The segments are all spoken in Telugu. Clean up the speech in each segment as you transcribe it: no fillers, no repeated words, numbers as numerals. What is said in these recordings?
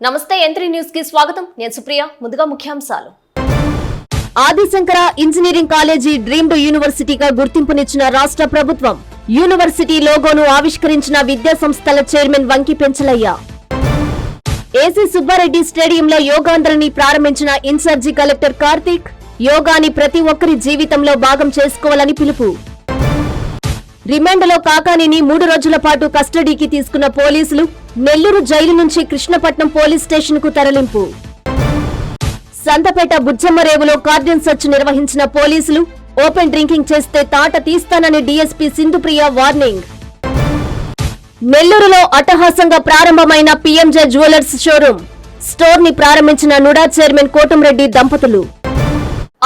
నమస్తే ఎంత్రీ న్యూస్ కి స్వాగతం. నేను సుప్రియ. ముందుగా ముఖ్యాంశాలు. ఆదిశంకర ఇంజనీరింగ్ కాలేజీ డ్రీమ్డ్ యూనివర్సిటీగా గుర్తింపునిచ్చిన రాష్ట్ర ప్రభుత్వం. యూనివర్సిటీ లోగోను ఆవిష్కరించిన విద్యా సంస్థల చైర్మన్ వంకి పెంచలయ్య. ఏసీ సుబ్బారెడ్డి స్టేడియంలో యోగాంధ్రని ప్రారంభించిన ఇన్ఛార్జి కలెక్టర్ కార్తీక్. యోగాని ప్రతి ఒక్కరి జీవితంలో భాగం చేసుకోవాలని పిలుపు. రిమాండ్లో కాకానిని 3 రోజుల పాటు కస్టడీకి తీసుకున్న పోలీసులు. నెల్లూరు జైలు నుంచి కృష్ణపట్నం పోలీస్ స్టేషన్ కు తరలింపు. సంతపేట బుజ్జమ్మరేవులో కార్డన్ సెర్చ్ నిర్వహించిన పోలీసులు. ఓపెన్ డ్రింకింగ్ చేస్తే తాట తీస్తానని డీఎస్పీ సింధుప్రియ వార్నింగ్. నెల్లూరులో అట్టహాసంగా ప్రారంభమైన పీఎంజే జ్యువెలర్స్ షోరూం. స్టోర్ ని ప్రారంభించిన నుడా చైర్మన్ కోటంరెడ్డి దంపతులు.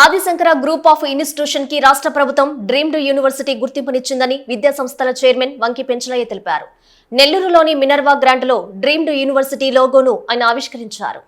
ఆదిశంకర గ్రూప్ ఆఫ్ ఇన్స్టిట్యూషన్ కి రాష్ట్ర ప్రభుత్వం డ్రీమ్డ్ యూనివర్సిటీ గుర్తింపునిచ్చిందని విద్యా సంస్థల చైర్మన్ వంకి పెంచలయ్య తెలిపారు. నెల్లూరులోని మినర్వా గ్రాండ్ లో డ్రీమ్డ్ యూనివర్సిటీ లోగోను ఆయన ఆవిష్కరించారు.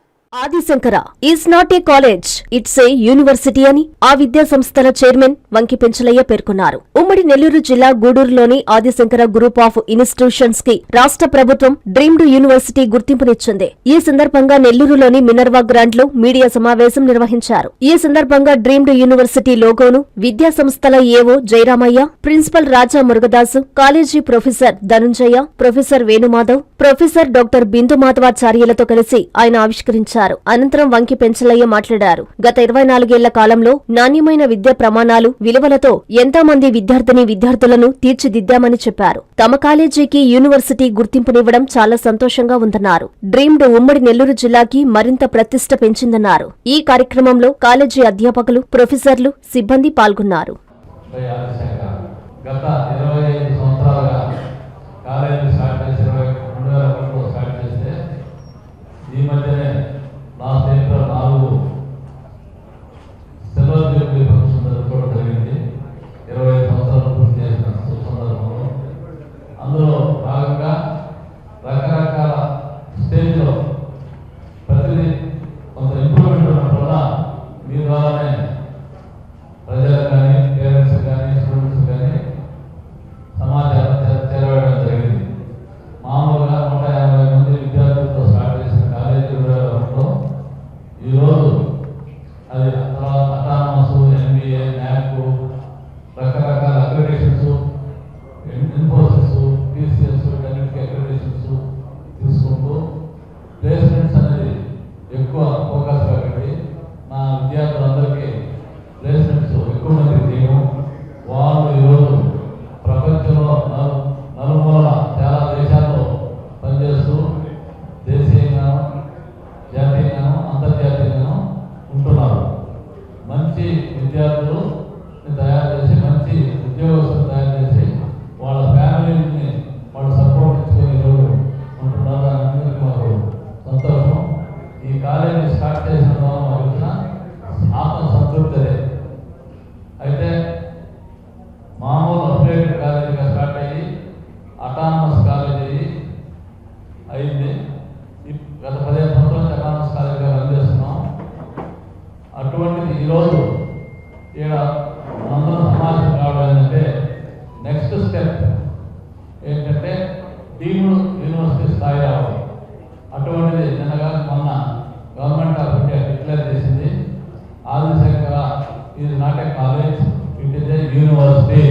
Adi Shankara is not a college, it's a university అని ఆ విద్యా సంస్థల చైర్మన్ వంకి పెంచలయ్య పేర్కొన్నారు. ఉమ్మడి నెల్లూరు జిల్లా గూడూరులోని ఆదిశంకర గ్రూప్ ఆఫ్ ఇన్స్టిట్యూషన్స్ కి రాష్ట్ర ప్రభుత్వం డ్రీమ్డ్ యూనివర్సిటీ గుర్తింపునిచ్చింది. ఈ సందర్భంగా నెల్లూరులోని మినర్వా గ్రాండ్ లో మీడియా సమావేశం నిర్వహించారు. ఈ సందర్భంగా డ్రీమ్డ్ యూనివర్సిటీ లోగోను విద్యా సంస్థల AO Jayaramaiah, principal Raja Murugadasu, college professor Dhanunjaya, professor Venumadhav, professor doctor Bindu మాధవాచార్యులతో కలిసి ఆయన ఆవిష్కరించారు. అనంతరం వంకి పెంచలయ్య మాట్లాడారు. గత 24 ఏళ్ల కాలంలో నాణ్యమైన విద్యా ప్రమాణాలు, విలువలతో ఎంతో మంది విద్యార్థులను తీర్చిదిద్దామని చెప్పారు. తమ కాలేజీకి యూనివర్సిటీ గుర్తింపునివ్వడం చాలా సంతోషంగా ఉందన్నారు. డ్రీమ్డ్ ఉమ్మడి నెల్లూరు జిల్లాకి మరింత ప్రతిష్ట పెంచిందన్నారు. ఈ కార్యక్రమంలో కాలేజీ అధ్యాపకులు, ప్రొఫెసర్లు, సిబ్బంది పాల్గొన్నారు. Last April 4 silver Jubilee function జరుపుకోవడం జరిగింది. 25 సంవత్సరాలు పూర్తి చేసిన సందర్భంలో అందులో భాగంగా రకరకాల స్టేజ్లో ప్రతిదీ కొంత ఇంప్రూవ్మెంట్ ఉండడం వల్ల మీ ద్వారానే ప్రజలకు కానీ, పేరెంట్స్ కానీ, స్టూడెంట్స్ కానీ సమాచారం చేరవేయడం జరిగింది. మామూలుగా 150 మంది విద్యార్థులతో స్టార్ట్ చేసిన కాలేజీ ఈరోజు అది అటానమస్, ఎంబీఏ, న్యాక్, రకరకాల అక్రిడేషన్స్, ఇన్ఫోసిస్, టీసీఎస్, అన్నిటికీ అక్రిడేషన్స్ తీసుకుంటూ ప్లేస్మెంట్స్ అనేది ఎక్కువ ఫోకస్గా పెట్టి నా విద్యార్థులందరికీ ప్లేస్మెంట్స్ ఎక్కువ మంది చేయడం, వాళ్ళు ఈరోజు ప్రపంచంలో నలుమూల చాలా దేశాల్లో పనిచేస్తూ దేశీయంగా, జాతీయంగా, అంతర్జాతీయంగా ఉంటున్నారు. మంచి విద్యార్థులు తయారు చేసి, మంచి ఉద్యోగస్తులు తయారు చేసి, వాళ్ళ ఫ్యామిలీని వాళ్ళు సపోర్ట్ ఇచ్చుకొని ఈరోజు ఉంటున్నారు. అందరికీ మాకు సంతోషం. ఈ కాలేజీ స్టార్ట్ చేసిన మాకు వచ్చిన ఆత్మ సంతృప్తి. అయితే మామూలు అప్డేటెడ్ కాలేజీగా స్టార్ట్ అయ్యి అటానమస్ కాలేజీ అయింది. గత 15 సంవత్సరాల అటానమస్ కాలేజీగా రన్ చేస్తున్నాం. అటువంటిది ఈరోజు ఇక్కడ అందరూ సమాజం కావడం ఏంటంటే నెక్స్ట్ స్టెప్ ఏంటంటే డీమ్డ్ యూనివర్సిటీ స్థాయి రావడం. అటువంటిది నిన్నగా మొన్న గవర్నమెంట్ ఆఫ్ ఇండియా డిక్లేర్ చేసింది. Adi Shankara is not a college, it is a university.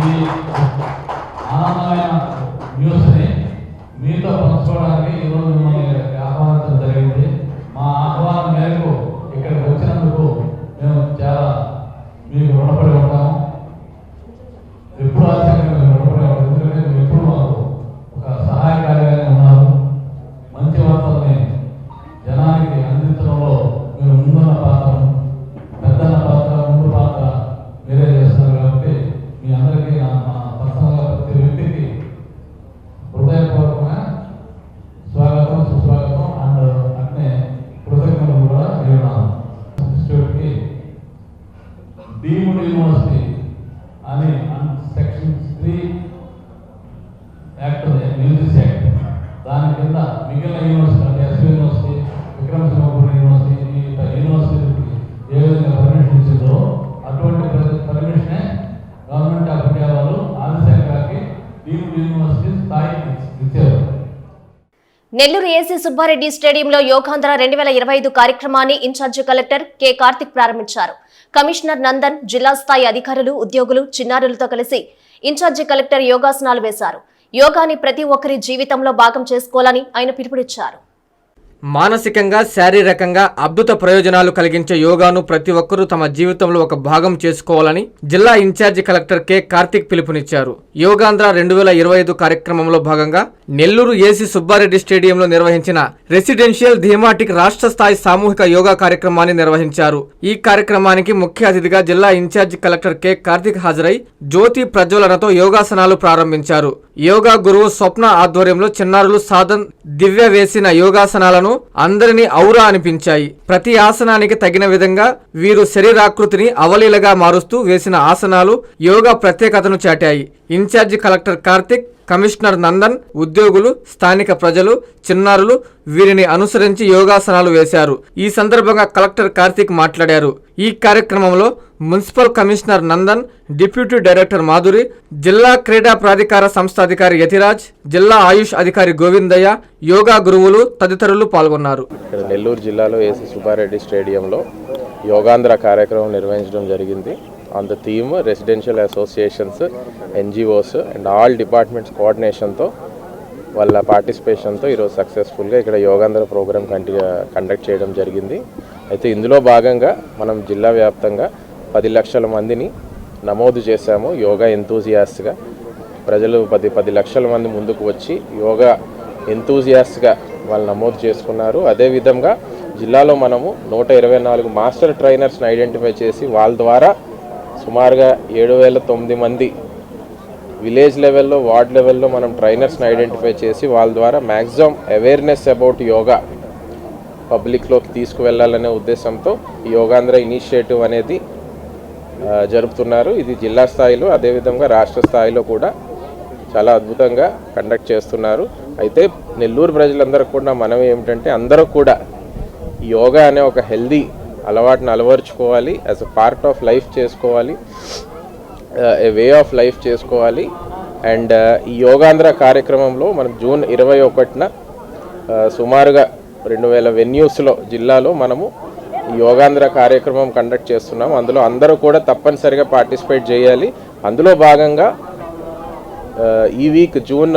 ఈ ఆనందమైన న్యూస్ని మీతో పంచుకోవడానికి ఈరోజు మిమ్మల్ని ఆహ్వానించడం జరిగింది. మా ఆహ్వానం మేరకు ఇక్కడికి వచ్చినందుకు మేము చాలా మీకు రుణపడి ఉంటాము. ఎప్పుడు ఆశంగా మేము రుణపడి ఉంటాం. ఎందుకంటే మీరు ఎప్పుడు మాకు ఒక సహాయకారిగానే ఉన్నారు. మంచి వార్తల్ని జనానికి అందించడంలో మీరు ముందున్న పాత్ర, పెద్దన్న పాత్ర, ముందు పాత్ర మీరే చేస్తున్నారు. కాబట్టి మీ అందరికీ నా పర్సనల్గా ప్రతి వ్యక్తికి హృదయపూర్వకంగా స్వాగతం, సుస్వాగతం అండ్ అట్నే కృతజ్ఞతలు కూడా విన్నాను. ఇన్స్టిట్యూట్కి డీమ్డ్ యూనివర్సిటీ అని సెక్షన్ 3 యాక్ట్ ఉంది, మ్యూజిక్ యాక్ట్. దాని కింద మిగిలిన యూనివర్సిటీ అంటే ఎస్వి యూనివర్సిటీ, విక్రమసింహపురి యూనివర్సిటీ, యూనివర్సిటీకి ఏ విధంగా పర్మిషన్ ఇచ్చిందో అటువంటి పర్మిషనే గవర్నమెంట్ ఆఫ్ ఇండియా వాళ్ళు ఆదిశంకరకి డీమ్డ్ యూనివర్సిటీ స్థాయి ఇచ్చారు. నెల్లూరు ఏసీ సుబ్బారెడ్డి స్టేడియంలో యోగాంధ్ర 2025 కార్యక్రమాన్ని ఇన్ఛార్జి కలెక్టర్ కె కార్తిక్ ప్రారంభించారు. కమిషనర్ నందన్, జిల్లా స్థాయి అధికారులు, ఉద్యోగులు, చిన్నారులతో కలిసి ఇన్ఛార్జి కలెక్టర్ యోగాసనాలు వేశారు. యోగాని ప్రతి ఒక్కరి జీవితంలో భాగం చేసుకోవాలని ఆయన పిలుపునిచ్చారు. మానసికంగా, శారీరకంగా అద్భుత ప్రయోజనాలు కలిగించే యోగాను ప్రతి ఒక్కరూ తమ జీవితంలో ఒక భాగం చేసుకోవాలని జిల్లా ఇన్ఛార్జి కలెక్టర్ కె కార్తిక్ పిలుపునిచ్చారు. యోగాంధ్ర 2025 కార్యక్రమంలో భాగంగా నెల్లూరు ఏసీ సుబ్బారెడ్డి స్టేడియంలో నిర్వహించిన రెసిడెన్షియల్ థీమాటిక్ రాష్ట్ర స్థాయి సామూహిక యోగా కార్యక్రమాన్ని నిర్వహించారు. ఈ కార్యక్రమానికి ముఖ్య అతిథిగా జిల్లా ఇన్ఛార్జి కలెక్టర్ కె కార్తిక్ హాజరై జ్యోతి ప్రజ్వలనతో యోగాసనాలు ప్రారంభించారు. యోగా గురువు స్వప్న ఆధ్వర్యంలో చిన్నారులు సాధన్ దివ్య వేసిన యోగాసనాలను అందరినీ ఔరా అనిపించాయి. ప్రతి ఆసనానికి తగిన విధంగా వీరు శరీరాకృతిని అవలీలగా మారుస్తూ వేసిన ఆసనాలు యోగా ప్రత్యేకతను చాటాయి. Incharge collector Karthik, commissioner Nandan, ఉద్యోగులు, స్థానిక ప్రజలు, చిన్నారులు వీరిని అనుసరించి యోగాసనాలు వేశారు. ఈ సందర్భంగా కలెక్టర్ కార్తిక్ మాట్లాడారు. ఈ కార్యక్రమంలో municipal commissioner Nandan, deputy director Madhuri, జిల్లా క్రీడా ప్రాధికార సంస్థ అధికారి యతిరాజ్, జిల్లా ఆయుష్ అధికారి గోవిందయ్య, యోగా గురువులు తదితరులు పాల్గొన్నారు. నెల్లూరు జిల్లాలో ఏసీ సుబ్బారెడ్డి స్టేడియంలో యోగాంధ్ర కార్యక్రమం నిర్వహించడం జరిగింది. On the theme residential associations, NGOs and all departments కోఆర్డినేషన్తో వాళ్ళ పార్టిసిపేషన్తో ఈరోజు సక్సెస్ఫుల్గా ఇక్కడ యోగాంధ్ర ప్రోగ్రామ్ కండక్ట్ చేయడం జరిగింది. అయితే ఇందులో భాగంగా మనం జిల్లా వ్యాప్తంగా 10 లక్షల మందిని నమోదు చేశాము. యోగా ఎంతూజియాస్ట్గా ప్రజలు 10 లక్షల మంది ముందుకు వచ్చి యోగా ఎంతూజియాస్ట్గా వాళ్ళు నమోదు చేసుకున్నారు. అదేవిధంగా జిల్లాలో మనము 124 మాస్టర్ ట్రైనర్స్ని ఐడెంటిఫై చేసి వాళ్ళ ద్వారా సుమారుగా 7,009 మంది విలేజ్ లెవెల్లో, వార్డ్ లెవెల్లో మనం ట్రైనర్స్ని ఐడెంటిఫై చేసి వాళ్ళ ద్వారా మ్యాక్సిమం అవేర్నెస్ అబౌట్ యోగా పబ్లిక్లోకి తీసుకువెళ్ళాలనే ఉద్దేశంతో ఈ యోగాంధ్ర ఇనిషియేటివ్ అనేది జరుపుతున్నారు. ఇది జిల్లా స్థాయిలో అదేవిధంగా రాష్ట్ర స్థాయిలో కూడా చాలా అద్భుతంగా కండక్ట్ చేస్తున్నారు. అయితే నెల్లూరు ప్రజలందరూ కూడా మనం ఏమిటంటే అందరూ కూడా యోగా అనే ఒక హెల్దీ అలవాటును అలవరుచుకోవాలి, as a part of life చేసుకోవాలి, ఏ వే ఆఫ్ లైఫ్ చేసుకోవాలి. అండ్ ఈ యోగాంధ్ర కార్యక్రమంలో మనం జూన్ 21న సుమారుగా 2000 వెన్యూస్లో జిల్లాలో మనము ఈ యోగాంధ్ర కార్యక్రమం కండక్ట్ చేస్తున్నాం. అందులో అందరూ కూడా తప్పనిసరిగా పార్టిసిపేట్ చేయాలి. అందులో భాగంగా ఈ వీక్ జూన్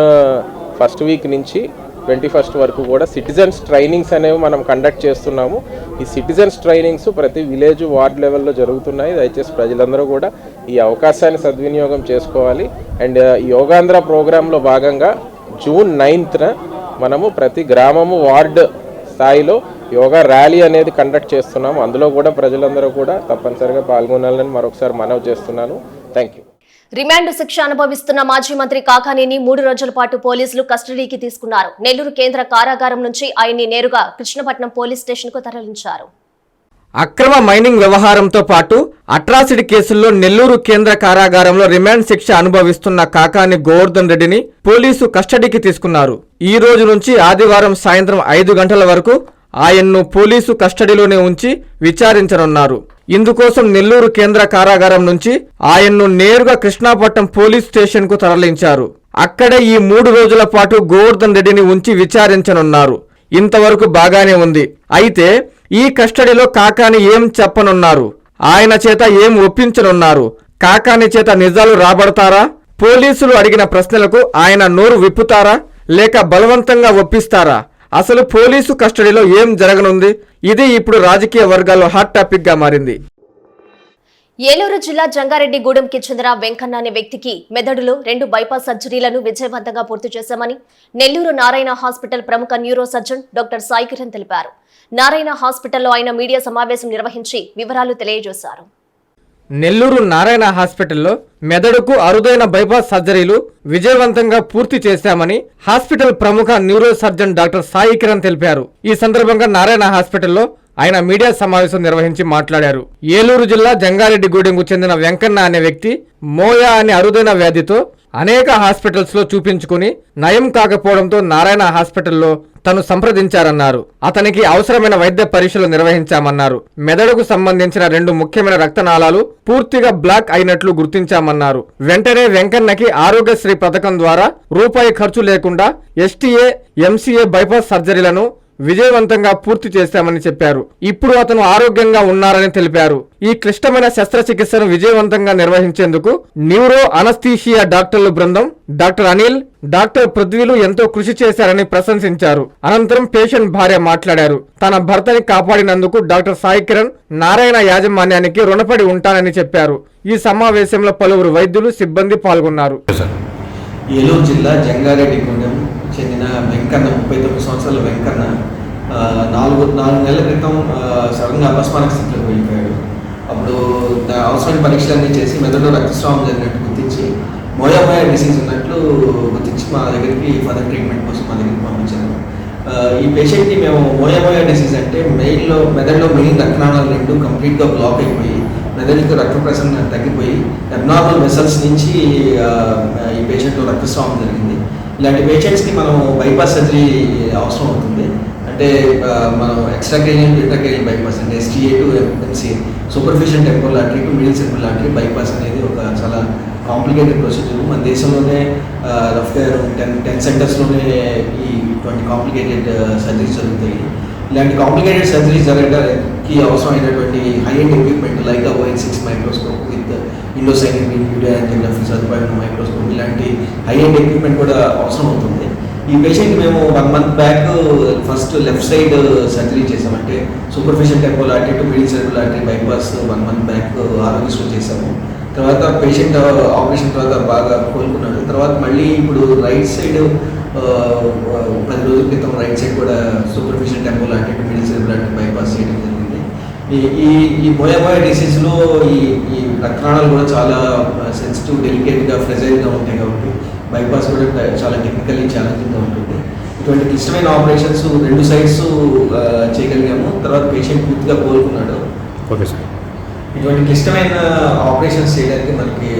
1st వీక్ నుంచి 21st వరకు కూడా సిటిజన్స్ ట్రైనింగ్స్ అనేవి మనం కండక్ట్ చేస్తున్నాము. ఈ సిటిజన్స్ ట్రైనింగ్స్ ప్రతి విలేజ్, వార్డ్ లెవెల్లో జరుగుతున్నాయి. దయచేసి ప్రజలందరూ కూడా ఈ అవకాశాన్ని సద్వినియోగం చేసుకోవాలి. అండ్ యోగాంధ్ర ప్రోగ్రాంలో భాగంగా జూన్ 9న మనము ప్రతి గ్రామము, వార్డు స్థాయిలో యోగా ర్యాలీ అనేది కండక్ట్ చేస్తున్నాము. అందులో కూడా ప్రజలందరూ కూడా తప్పనిసరిగా పాల్గొనాలని మరొకసారి మనవి చేస్తున్నాను. Thank you. రిమాండ్ శిక్ష అనుభవిస్తున్న మాజీ మంత్రి కాకానేని 3 రోజుల పాటు పోలీసులు కస్టడీకి తీసుకున్నారు. నెల్లూరు కేంద్ర కారాగారం నుంచి ఆయన్ని నేరుగా కృష్ణపట్నం పోలీస్ స్టేషన్ కు తరలించారు. అక్రమ మైనింగ్ వ్యవహారంతో పాటు అట్రాసిటీ కేసుల్లో నెల్లూరు కేంద్ర కారాగారంలో రిమాండ్ శిక్ష అనుభవిస్తున్న కాకాని గోవర్ధన్ రెడ్డిని పోలీసు కస్టడీకి తీసుకున్నారు. ఈ రోజు నుంచి ఆదివారం సాయంత్రం 5 గంటల వరకు ఆయన్ను పోలీసు కస్టడీలోనే ఉంచి విచారించనున్నారు. ఇందుకోసం నెల్లూరు కేంద్ర కారాగారం నుంచి ఆయన్ను నేరుగా కృష్ణాపట్నం పోలీస్ స్టేషన్ కు తరలించారు. అక్కడే ఈ 3 రోజుల పాటు గోవర్ధన్ రెడ్డిని ఉంచి విచారించనున్నారు. ఇంతవరకు బాగానే ఉంది. అయితే ఈ కస్టడీలో కాకాని ఏం చెప్పనున్నారు, ఆయన చేత ఏం ఒప్పించనున్నారు, కాకాని చేత నిజాలు రాబడతారా, పోలీసులు అడిగిన ప్రశ్నలకు ఆయన నోరు విప్పుతారా, లేక బలవంతంగా ఒప్పిస్తారా, అసలు పోలీసు కస్టడీలో ఏం జరగనుంది, ఇది ఇప్పుడు రాజకీయ వర్గాల్లో హాట్ టాపిక్ గా మారింది. ఏలూరు జిల్లా జంగారెడ్డిగూడెంకి చెందిన వెంకన్న అనే వ్యక్తికి మెదడులో 2 బైపాస్ సర్జరీలను విజయవంతంగా పూర్తి చేశామని నెల్లూరు నారాయణ హాస్పిటల్ ప్రముఖ neuro surgeon doctor Sai Kiran తెలిపారు. నారాయణ హాస్పిటల్లో ఆయన మీడియా సమావేశం నిర్వహించి వివరాలు తెలియజేశారు. నెల్లూరు నారాయణ హాస్పిటల్లో మెదడుకు అరుదైన బైపాస్ సర్జరీలు విజయవంతంగా పూర్తి చేశామని హాస్పిటల్ ప్రముఖ neuro surgeon doctor Sai Kiran తెలిపారు. ఈ సందర్భంగా నారాయణ హాస్పిటల్లో ఆయన మీడియా సమావేశం నిర్వహించి మాట్లాడారు. ఏలూరు జిల్లా జంగారెడ్డిగూడెంకు చెందిన వెంకన్న అనే వ్యక్తి మోయా అనే అరుదైన వ్యాధితో అనేక హాస్పిటల్స్ లో చూపించుకుని నయం కాకపోవడంతో నారాయణ హాస్పిటల్లో తను సంప్రదించారన్నారు. అతనికి అవసరమైన వైద్య పరీక్షలు నిర్వహించామన్నారు. మెదడుకు సంబంధించిన 2 ముఖ్యమైన రక్తనాళాలు పూర్తిగా బ్లాక్ అయినట్లు గుర్తించామన్నారు. వెంటనే వెంకన్నకి ఆరోగ్యశ్రీ పథకం ద్వారా రూపాయి ఖర్చు లేకుండా STA, MCA బైపాస్ సర్జరీలను విజయవంతంగా పూర్తి చేశామని చెప్పారు. ఇప్పుడు అతను ఆరోగ్యంగా ఉన్నారని తెలిపారు. ఈ క్లిష్టమైన శస్త్రచికిత్సను విజయవంతంగా నిర్వహించేందుకు న్యూరో అనస్థీషియా డాక్టర్ల బృందం, డాక్టర్ అనిల్, డాక్టర్ పృథ్వీలు ఎంతో కృషి చేశారని ప్రశంసించారు. అనంతరం పేషెంట్ భార్య మాట్లాడారు. తన భర్తని కాపాడినందుకు డాక్టర్ సాయి కిరణ్, నారాయణ యాజమాన్యానికి రుణపడి ఉంటానని చెప్పారు. ఈ సమావేశంలో పలువురు వైద్యులు, సిబ్బంది పాల్గొన్నారు. ఏలూరు జిల్లా జంగారెడ్డిగూడెం చెందిన వెంకన్న, 39 సంవత్సరాల వెంకన్న 4 నెలల క్రితం సడన్గా అపస్మారక స్థితిలోకి వెళ్ళిపోయాడు. అప్పుడు అవసరమైన పరీక్షలన్నీ చేసి మెదడులో రక్తస్రావం జరిగినట్టు గుర్తించి మోయామోయా డిసీజ్ ఉన్నట్లు గుర్తించి మా దగ్గరికి ఫర్దర్ ట్రీట్మెంట్ కోసం మా దగ్గరికి పంపించారు. ఈ పేషెంట్కి మేము మోయామోయా డిసీజ్ అంటే మెదడులో మెయిన్ రక్తనాళాలు 2 కంప్లీట్గా బ్లాక్ అయిపోయి మెదడుకి రక్త ప్రసరణ తగ్గిపోయి అబ్నార్మల్ వెసల్స్ నుంచి ఈ పేషెంట్లో రక్తస్రావం జరిగింది. ఇలాంటి పేషెంట్స్కి మనం బైపాస్ సర్జరీ అవసరం అవుతుంది. అంటే మనం ఎక్స్ట్రాక్రేనియల్ ఇంట్రాక్రేనియల్ బైపాస్ అంటే STA to MCA, superficial temporal artery to middle central artery bypass అనేది ఒక చాలా కాంప్లికేటెడ్ ప్రొసీజర్. మన దేశంలోనే రఫ్గా 10 సెంటర్స్లోనే ఈ ఇటువంటి కాంప్లికేటెడ్ సర్జరీస్ జరుగుతాయి. ఇలాంటి కాంప్లికేటెడ్ సర్జరీస్ జరగడానికి అవసరమైనటువంటి high end equipment like ON6 microscope with indocyanine video angiography సదుపాయం మైక్రోస్కోప్, ఇలాంటి హై ఎండ్ ఎక్విప్మెంట్ కూడా అవసరం అవుతుంది. ఈ పేషెంట్ మేము 1 month back first left side surgery చేసామంటే superficial temporal artery to middle central artery bypass 1 month back Aarogyasri చేసాము. తర్వాత పేషెంట్ ఆపరేషన్ తర్వాత బాగా కోలుకున్నాడు. తర్వాత మళ్ళీ ఇప్పుడు రైట్ సైడ్ 10 రోజుల క్రితం రైట్ సైడ్ కూడా superficial temporal artery to middle central artery bypass చేయడం జరిగింది. ఈ మోయామోయా డిసీజ్లో ఈ రక్తనాళాలు కూడా చాలా సెన్సిటివ్, డెలికేట్గా, ఫ్రెజైల్గా ఉంటాయి కాబట్టి బైపాస్ కూడా చాలా టెక్నికల్లీ ఛాలెంజింగ్గా ఉంటుంది. ఇటువంటి క్లిష్టమైన ఆపరేషన్స్ 2 సైడ్స్ చేయగలిగాము. తర్వాత పేషెంట్ పూర్తిగా కోలుకున్నాడు. Okay sir. ఇటువంటి క్లిష్టమైన ఆపరేషన్స్ చేయడానికి మనకి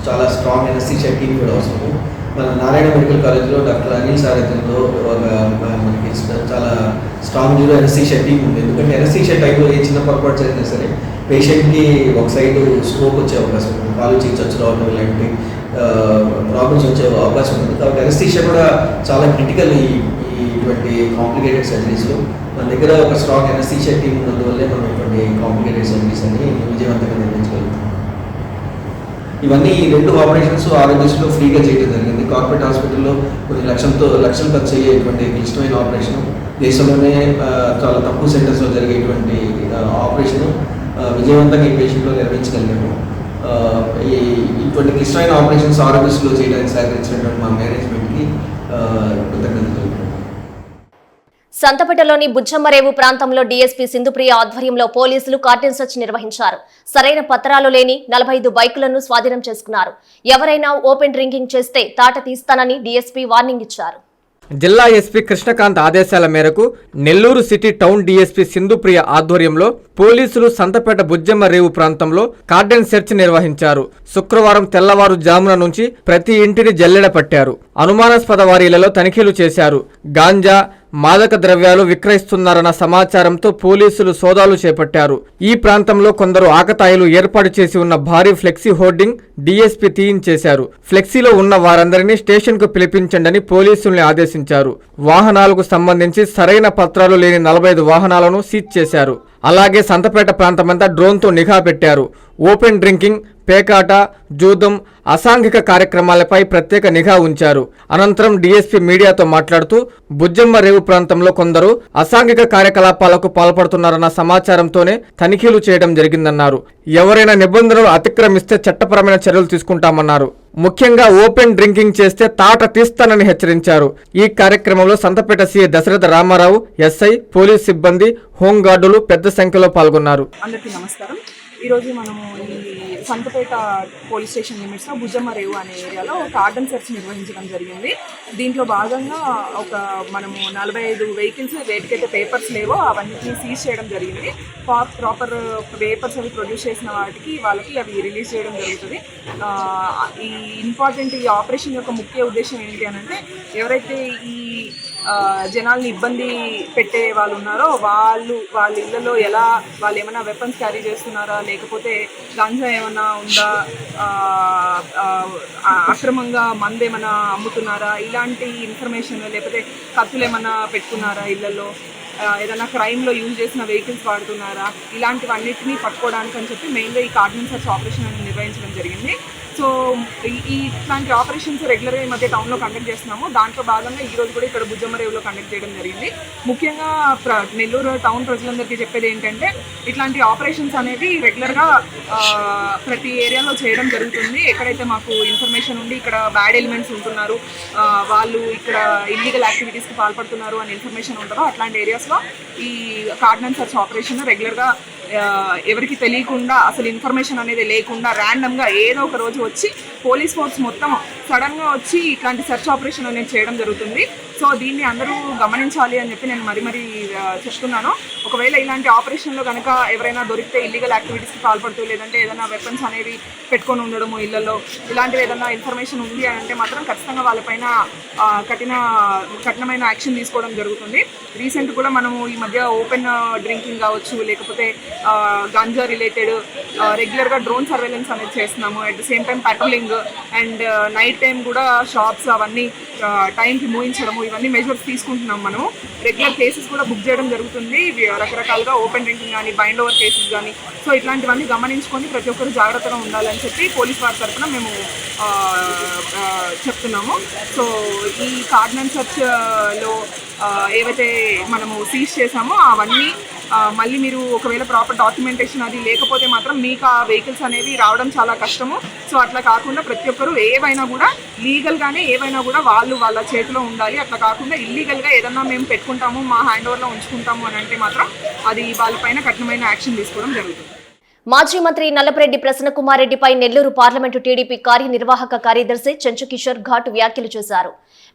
చాలా స్ట్రాంగ్ ఎనస్థీషియా టీమ్ కూడా అవసరము. మన నారాయణ మెడికల్ కాలేజ్లో డాక్టర్ అనిల్ సారథ్యంలో మనకి చాలా స్ట్రాంగ్ న్యూరో ఎనస్థీషియా టీమ్ ఉంది. ఎందుకంటే ఎనస్థీషియా టైంలో ఏ చిన్న పొరపాటు జరిగినా సరే పేషెంట్కి ఒక సైడ్ స్ట్రోక్ వచ్చే అవకాశం ఉంటుంది, కాలు చచ్చు రావడం ఇలాంటి ప్రాబ్లమ్స్ వచ్చే అవకాశం ఉంటుంది. కాబట్టి ఎనస్థీషియా కూడా చాలా క్రిటికల్ ఇటువంటి కాంప్లికేటెడ్ సర్జరీస్లో. మన దగ్గర ఒక స్ట్రాంగ్ ఎనస్థీషియా టీమ్ ఉన్నందువల్లే మనం ఇటువంటి కాంప్లికేటెడ్ సర్జరీస్ అని విజయవంతంగా నిర్వహించగలుగుతాం. ఇవన్నీ ఈ 2 ఆపరేషన్స్ ఆరోగ్యశ్రీలో ఫ్రీగా చేయడం జరిగింది. కార్పొరేట్ హాస్పిటల్లో కొన్ని లక్షలు ఖర్చు అయ్యేటువంటి క్లిష్టమైన ఆపరేషన్, దేశంలోనే చాలా తక్కువ సెంటర్స్లో జరిగేటువంటి ఆపరేషన్ విజయవంతంగా ఈ పేషెంట్లో నిర్వహించగలిగాము. ఇటువంటి క్లిష్టమైన ఆపరేషన్స్ ఆరోగ్యశ్రీలో చేయడానికి సహకరించినటువంటి మా మేనేజ్మెంట్కి కృతజ్ఞతలు. సంతపేటలోని బుచ్చమ్మరేవు ప్రాంతంలో డీఎస్పీ సింధుప్రియ ఆధ్వర్యంలో పోలీసులు కార్డన్ సెర్చ్ నిర్వహించారు. సరైన పత్రాలు లేని 45 బైకులను స్వాధీనం చేసుకున్నారు. ఎవరైనా ఓపెన్ డ్రింకింగ్ చేస్తే తాట తీస్తానని డీఎస్పీ వార్నింగ్ ఇచ్చారు. జిల్లా ఎస్పీ కృష్ణకాంత్ ఆదేశాల మేరకు Nellore city town DSP Sindhupriya ఆధ్వర్యంలో పోలీసులు సంతపేట బుజ్జమ్మ రేవు ప్రాంతంలో కార్డన్ సెర్చ్ నిర్వహించారు. శుక్రవారం తెల్లవారుజామున నుంచి ప్రతి ఇంటిని జల్లెడ పట్టారు. అనుమానాస్పద వారీలలో తనిఖీలు చేశారు. గాంజా, మాదక ద్రవ్యాలు విక్రయిస్తున్నారన్న సమాచారంతో పోలీసులు సోదాలు చేపట్టారు. ఈ ప్రాంతంలో కొందరు ఆకతాయిలు ఏర్పాటు చేసి ఉన్న భారీ ఫ్లెక్సీ హోర్డింగ్ డీఎస్పీ తీయించేశారు. ఫ్లెక్సీలో ఉన్న వారందరినీ స్టేషన్కు పిలిపించండని పోలీసుల్ని ఆదేశించారు. వాహనాలకు సంబంధించి సరైన పత్రాలు లేని 45 వాహనాలను సీజ్ చేశారు. అలాగే సంతపేట ప్రాంతమంతా డ్రోన్తో నిఘా పెట్టారు. ఓపెన్ డ్రింకింగ్, పేకాట, జూదం, అసాంఘిక కార్యక్రమాలపై ప్రత్యేక నిఘా ఉంచారు. అనంతరం డీఎస్పీ మీడియాతో మాట్లాడుతూ బుజ్జమ్మ రేవు ప్రాంతంలో కొందరు అసాంఘిక కార్యకలాపాలకు పాల్పడుతున్నారన్న సమాచారంతోనే తనిఖీలు చేయడం జరిగిందన్నారు. ఎవరైనా నిబంధనలు అతిక్రమిస్తే చట్టపరమైన చర్యలు తీసుకుంటామన్నారు. ముఖ్యంగా ఓపెన్ డ్రింకింగ్ చేస్తే తాట తీస్తానని హెచ్చరించారు. ఈ కార్యక్రమంలో Santhapeta CI Dasaratha Ramarao, SI, police సిబ్బంది, హోంగార్డులు పెద్ద సంఖ్యలో పాల్గొన్నారు. అందరికీ నమస్కారం. ఈరోజు మనము ఈ సంతపేట పోలీస్ స్టేషన్ లిమిట్స్లో బుజ్జమ్మ రేవు అనే ఏరియాలో కార్డన్ సెర్చ్ నిర్వహించడం జరిగింది. దీంట్లో భాగంగా మనము 45 వెహికల్స్ వేటికైతే పేపర్స్ లేవో అవన్నీ సీజ్ చేయడం జరిగింది. ప్రాపర్ పేపర్స్ అవి ప్రొడ్యూస్ చేసిన వాళ్ళకి అవి రిలీజ్ చేయడం జరుగుతుంది. ఈ ఇంపార్టెంట్ ఈ ఆపరేషన్ యొక్క ముఖ్య ఉద్దేశం ఏంటి అని అంటే, ఎవరైతే ఈ జనాల్ని ఇబ్బంది పెట్టే వాళ్ళు ఉన్నారో వాళ్ళ ఇళ్లలో వాళ్ళు ఏమైనా వెపన్స్ క్యారీ చేస్తున్నారా, లేకపోతే గంజా ఏమైనా ఉందా, అక్రమంగా మందు ఏమైనా అమ్ముతున్నారా, ఇలాంటి ఇన్ఫర్మేషన్, లేకపోతే కత్తులు ఏమైనా పెట్టుకున్నారా ఇళ్లలో, ఏదైనా క్రైమ్లో యూజ్ చేసిన వెహికల్స్ వాడుతున్నారా, ఇలాంటివన్నిటిని పట్టుకోవడానికి అని చెప్పి మెయిన్గా ఈ కార్డినెన్స్ సర్చ్ ఆపరేషన్ అనేది నిర్వహించడం జరిగింది. సో ఇట్లాంటి ఆపరేషన్స్ రెగ్యులర్గా ఈ మధ్య టౌన్లో కండక్ట్ చేస్తున్నాము. దాంట్లో భాగంగా ఈరోజు కూడా ఇక్కడ బుజ్జమ్మరేవులో కండక్ట్ చేయడం జరిగింది. ముఖ్యంగా నెల్లూరు టౌన్ ప్రజలందరికీ చెప్పేది ఏంటంటే, ఇట్లాంటి ఆపరేషన్స్ అనేవి రెగ్యులర్గా ప్రతి ఏరియాలో చేయడం జరుగుతుంది. ఎక్కడైతే మాకు ఇన్ఫర్మేషన్ ఉండి ఇక్కడ బ్యాడ్ ఎలిమెంట్స్ ఉంటున్నారు, వాళ్ళు ఇక్కడ ఇల్లీగల్ యాక్టివిటీస్కి పాల్పడుతున్నారు అని ఇన్ఫర్మేషన్ ఉంటుందో అట్లాంటి ఏరియాస్లో ఈ కార్డినెన్స్ సర్చ్ ఆపరేషన్ రెగ్యులర్గా ఎవరికి తెలియకుండా, అసలు ఇన్ఫర్మేషన్ అనేది లేకుండా ర్యాండమ్గా ఏదో ఒక రోజు వచ్చి పోలీస్ ఫోర్స్ మొత్తం సడన్గా వచ్చి ఇట్లాంటి సెర్చ్ ఆపరేషన్ అనేది చేయడం జరుగుతుంది. సో దీన్ని అందరూ గమనించాలి అని చెప్పి నేను మరీ చెప్తున్నాను. ఒకవేళ ఇలాంటి ఆపరేషన్లో కనుక ఎవరైనా దొరికితే ఇల్లీగల్ యాక్టివిటీస్కి పాల్పడుతూ, లేదంటే ఏదైనా వెపన్స్ అనేవి పెట్టుకొని ఉండడము ఇళ్లలో, ఇలాంటివి ఏదైనా ఇన్ఫర్మేషన్ ఉంది అని అంటే మాత్రం ఖచ్చితంగా వాళ్ళపైన కఠినమైన యాక్షన్ తీసుకోవడం జరుగుతుంది. రీసెంట్ కూడా మనము ఈ మధ్య ఓపెన్ డ్రింకింగ్ కావచ్చు, లేకపోతే గంజా రిలేటెడ్ రెగ్యులర్గా డ్రోన్ సర్వేలెన్స్ అనేది చేస్తున్నాము. At the same time patrolling and night time కూడా షాప్స్ అవన్నీ టైంకి మూయించడము, ఇవన్నీ మెజర్స్ తీసుకుంటున్నాం. మనము రెగ్యులర్ కేసెస్ కూడా బుక్ చేయడం జరుగుతుంది, రకరకాలుగా ఓపెన్ డ్రింకింగ్ కానీ, బైండ్ ఓవర్ కేసెస్ కానీ. సో ఇట్లాంటివన్నీ గమనించుకొని ప్రతి ఒక్కరు జాగ్రత్తగా ఉండాలని చెప్పి పోలీస్ వారి తరఫున మేము చెప్తున్నాము. సో ఈ కార్డినెన్స్ సర్చ్లో ఏవైతే మనము సీజ్ చేసామో అవన్నీ మళ్ళీ మీరు ఒకవేళ ప్రాపర్ డాక్యుమెంటేషన్ అది లేకపోతే మాత్రం మీకు ఆ వెహికల్స్ అనేవి రావడం చాలా కష్టము. సో అట్లా కాకుండా ప్రతి ఒక్కరు ఏవైనా కూడా లీగల్గానే ఏవైనా కూడా వాళ్ళ చేతిలో ఉండాలి. అట్లా కాకుండా ఇల్లీగల్గా ఏదన్నా మేము పెట్టుకుంటాము, మా హ్యాండ్ ఓవర్లో ఉంచుకుంటాము అని అంటే మాత్రం అది వాళ్ళపైన కఠినమైన యాక్షన్ తీసుకోవడం జరుగుతుంది. మాజీ మంత్రి నల్లపరెడ్డి ప్రసన్నకుమార్ రెడ్డిపై నెల్లూరు పార్లమెంటు టీడీపీ కార్యనిర్వాహక కార్యదర్శి చెంచుకిషోర్ ఘాటు వ్యాఖ్యలు చేశారు.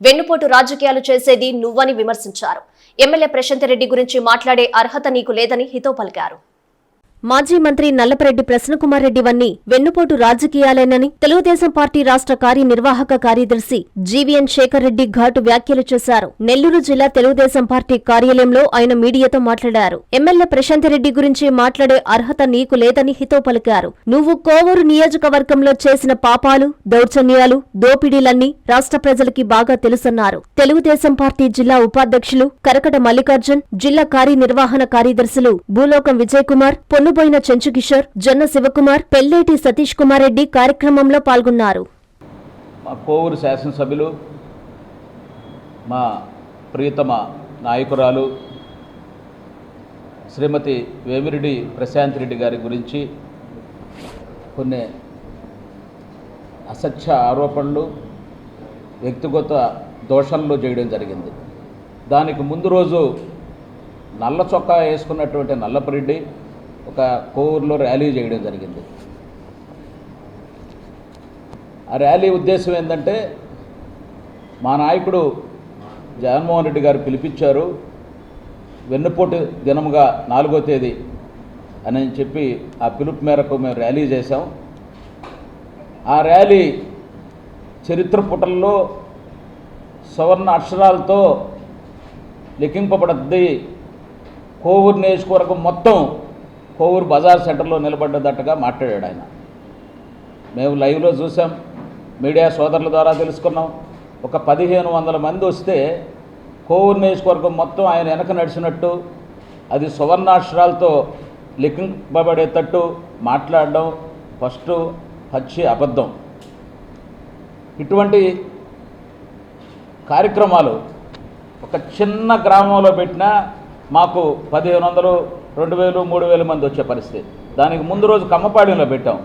వెన్నుపోటు రాజకీయాలు చేసేది నువ్వని విమర్శించారు. ఎమ్మెల్యే ప్రశాంత్ రెడ్డి గురించి మాట్లాడే అర్హత నీకు లేదని హితవు పలికారు. మాజీ మంత్రి నల్లపరెడ్డి ప్రసన్నకుమార్ రెడ్డివన్నీ వెన్నుపోటు రాజకీయాలేనని తెలుగుదేశం పార్టీ రాష్ట్ర కార్యనిర్వాహక కార్యదర్శి జీవీఎన్ శేఖర్ రెడ్డి ఘాటు వ్యాఖ్యలు చేశారు. నెల్లూరు జిల్లా తెలుగుదేశం పార్టీ కార్యాలయంలో ఆయన మీడియాతో మాట్లాడారు. ఎమ్మెల్యే ప్రశాంత్ రెడ్డి గురించి మాట్లాడే అర్హత నీకు లేదని హితవు పలికారు. నువ్వు కోవూరు నియోజకవర్గంలో చేసిన పాపాలు, దౌర్జన్యాలు, దోపిడీలన్నీ రాష్ట్ర ప్రజలకి బాగా తెలుసన్నారు. తెలుగుదేశం పార్టీ జిల్లా ఉపాధ్యక్షులు కరకట మల్లికార్జున్, జిల్లా కార్యనిర్వహణ కార్యదర్శులు భూలోకం విజయ్ కుమార్, పొన్నుబోయిన చెంచుకిషోర్, జొన్న శివకుమార్, పెల్లేటి సతీష్ కుమార్ రెడ్డి కార్యక్రమంలో పాల్గొన్నారు. మా కోవూరు శాసనసభ్యులు, మా ప్రియతమ నాయకురాలు శ్రీమతి వేమిరెడ్డి ప్రశాంత్ రెడ్డి గారి గురించి కొన్ని అసత్య ఆరోపణలు, వ్యక్తిగత దోషణలు చేయడం జరిగింది. దానికి ముందు రోజు నల్ల చొక్కా వేసుకున్నటువంటి నల్లపరెడ్డి ఒక కోవూరులో ర్యాలీ చేయడం జరిగింది. ఆ ర్యాలీ ఉద్దేశం ఏంటంటే, మా నాయకుడు జగన్మోహన్ రెడ్డి గారు పిలిపించారు, వెన్నుపోటు దినముగా 4వ తేదీ అని చెప్పి ఆ పిలుపు మేరకు మేము ర్యాలీ చేశాం. ఆ ర్యాలీ చరిత్ర పుటల్లో సువర్ణ అక్షరాలతో లిఖింపబడద్ది. కోవూరు నియోజకవర్గం మొత్తం కోవూరు బజార్ సెంటర్లో నిలబడ్డదట్టుగా మాట్లాడాడు ఆయన. మేము లైవ్లో చూసాం, మీడియా సోదరుల ద్వారా తెలుసుకున్నాం. ఒక 1500 మంది వస్తే కోవూరు నియోజకవర్గం మొత్తం ఆయన వెనక నడిచినట్టు, అది సువర్ణాక్షరాలతో లిఖింపబడేటట్టు మాట్లాడడం ఫస్ట్ పచ్చి అబద్ధం. ఇటువంటి కార్యక్రమాలు ఒక చిన్న గ్రామంలో పెట్టినా మాకు 1500, 2000, 3000 మంది వచ్చే పరిస్థితి. దానికి ముందు రోజు కమ్మపాడెంలో పెట్టాం.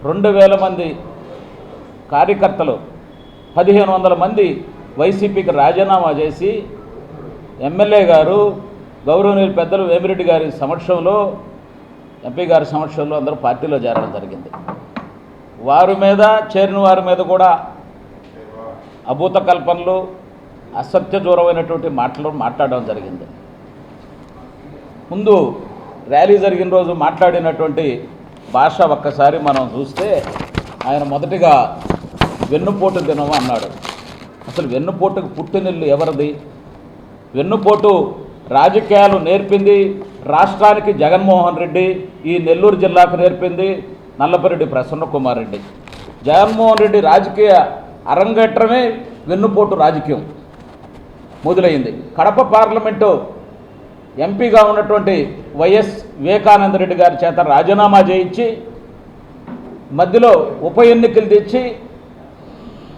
2000 మంది కార్యకర్తలు, 1500 మంది వైసీపీకి రాజీనామా చేసి ఎమ్మెల్యే గారు, గౌరవనీయులు పెద్దలు వేమిరెడ్డి గారి సమక్షంలో, ఎంపీ గారి సమక్షంలో అందరూ పార్టీలో చేరడం జరిగింది. వారి మీద, చేరిన వారి మీద కూడా అభూత కల్పనలు, అసత్యదూరమైనటువంటి మాటలు మాట్లాడడం జరిగింది. ముందు ర్యాలీ జరిగిన రోజు మాట్లాడినటువంటి భాష ఒక్కసారి మనం చూస్తే ఆయన మొదటిగా వెన్నుపోటు దినం అన్నాడు. అసలు వెన్నుపోటుకు పుట్టినిల్లు ఎవరిది? వెన్నుపోటు రాజకీయాలు నేర్పింది రాష్ట్రానికి జగన్మోహన్ రెడ్డి, ఈ నెల్లూరు జిల్లాకు నేర్పింది నల్లపరెడ్డి ప్రసన్నకుమార్ రెడ్డి. జగన్మోహన్ రెడ్డి రాజకీయ అరంగేట్రమే వెన్నుపోటు రాజకీయం మొదలైంది. కడప పార్లమెంటు ఎంపీగా ఉన్నటువంటి వైఎస్ వివేకానంద రెడ్డి గారి చేత రాజీనామా చేయించి మధ్యలో ఉప ఎన్నికలు తెచ్చి